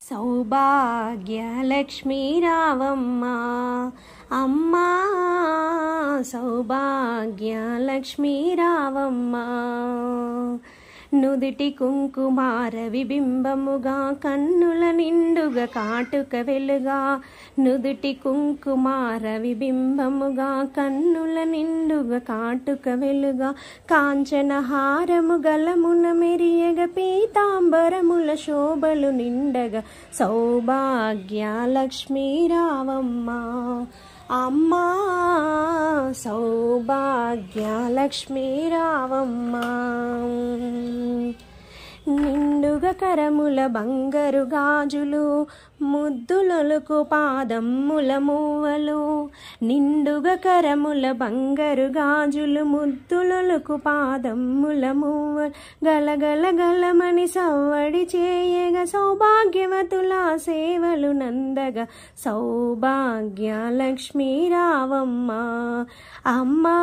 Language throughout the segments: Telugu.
సౌభాగ్యలక్ష్మీ రావమ్మ అమ్మా, సౌభాగ్యలక్ష్మీ రావమ్మ. నుదిటి కుంకుమార విబింబముగా కన్నుల నిండుగా కాటుక వెలుగా, నుదిటి కుంకుమార విబింబముగా కన్నుల నిండుగా కాటుక వెలుగా, కాంచన హారము గలమున మెరియగ పీతాంబరముల శోభలు నిండగా, సౌభాగ్యలక్ష్మీ రావమ్మ అమ్మా, సౌభాగ్యలక్ష్మీ రావమ్మ. నిండుగా కరముల బంగారు గాజులు, ముద్దులొలుకు పాదమ్ముల మూవలు, నిండుగా కరముల బంగారు గాజులు, ముద్దులొలుకు పాదమ్ముల మూవలు, గలగల గలమని సవ్వడి చేయగా, సౌభాగ్యవతుల సేవలు నందగా, సౌభాగ్యలక్ష్మీ రావమ్మ అమ్మా,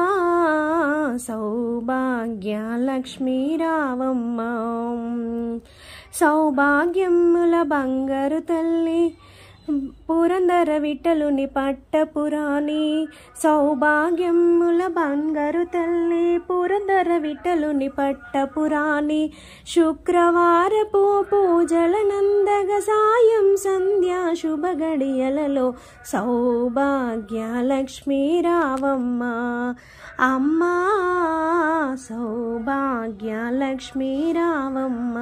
సౌభాగ్యలక్ష్మీ రావమ్మ. సౌభాగ్యముల బంగారు తల్లి పురందర విఠలుని పట్టపురాణి, సౌభాగ్యముల బంగారు తల్లి పురందర విఠలుని పట్టపురాణి, శుక్రవారపు పూజల నందగ సాయం సంధ్యా శుభ గడియలలో, సౌభాగ్యలక్ష్మీ రావమ్మ అమ్మా, సౌభాగ్యలక్ష్మీ రావమ్మ.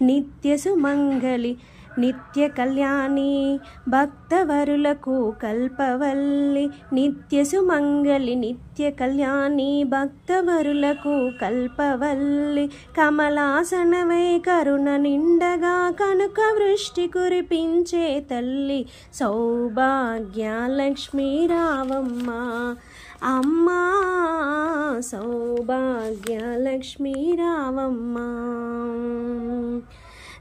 నిత్య సుమంగళి నిత్య కళ్యాణి భక్తవరులకు కల్పవల్లి, నిత్య సుమంగళి నిత్య కళ్యాణి భక్తవరులకు కల్పవల్లి, కమలాసనవై కరుణ నిండగా కనుక వృష్టి కురిపించే తల్లి, సౌభాగ్యలక్ష్మీ రావమ్మ అమ్మా, సౌభాగ్యలక్ష్మీ రావమ్మ.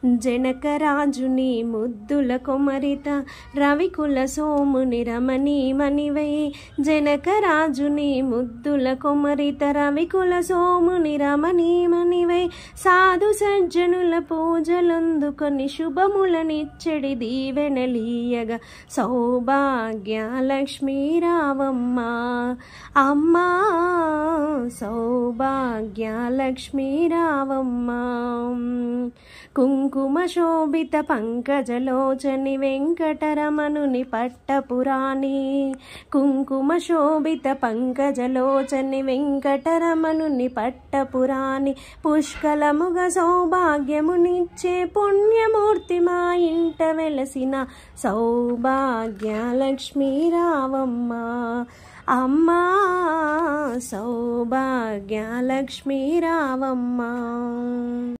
జనకరాజుని ముద్దుల కొమరిత రవికుల సోముని రమణీమణివై, జనకరాజుని ముద్దుల కొమరిత రవికుల సోముని రమణీమణివై, సాధు సజ్జనుల పూజలందుకొని శుభములనిచ్చడి దీవెనలీయగా, సౌభాగ్యలక్ష్మీ రావమ్మ అమ్మా, సౌభాగ్యలక్ష్మీ రావమ్మ. కుంకుమ శోభిత పంకజలోచని వెంకటరమణుని పట్టపురాణి, కుంకుమ శోభిత పంకజలోచని వెంకటరమణుని పట్టపురాణి, పుష్కలముగ సౌభాగ్యమునిచ్చే పుణ్యమూర్తి మా ఇంట వెలసిన, సౌభాగ్యలక్ష్మీ రావమ్మ అమ్మా, సౌభాగ్యలక్ష్మీ రావమ్మ.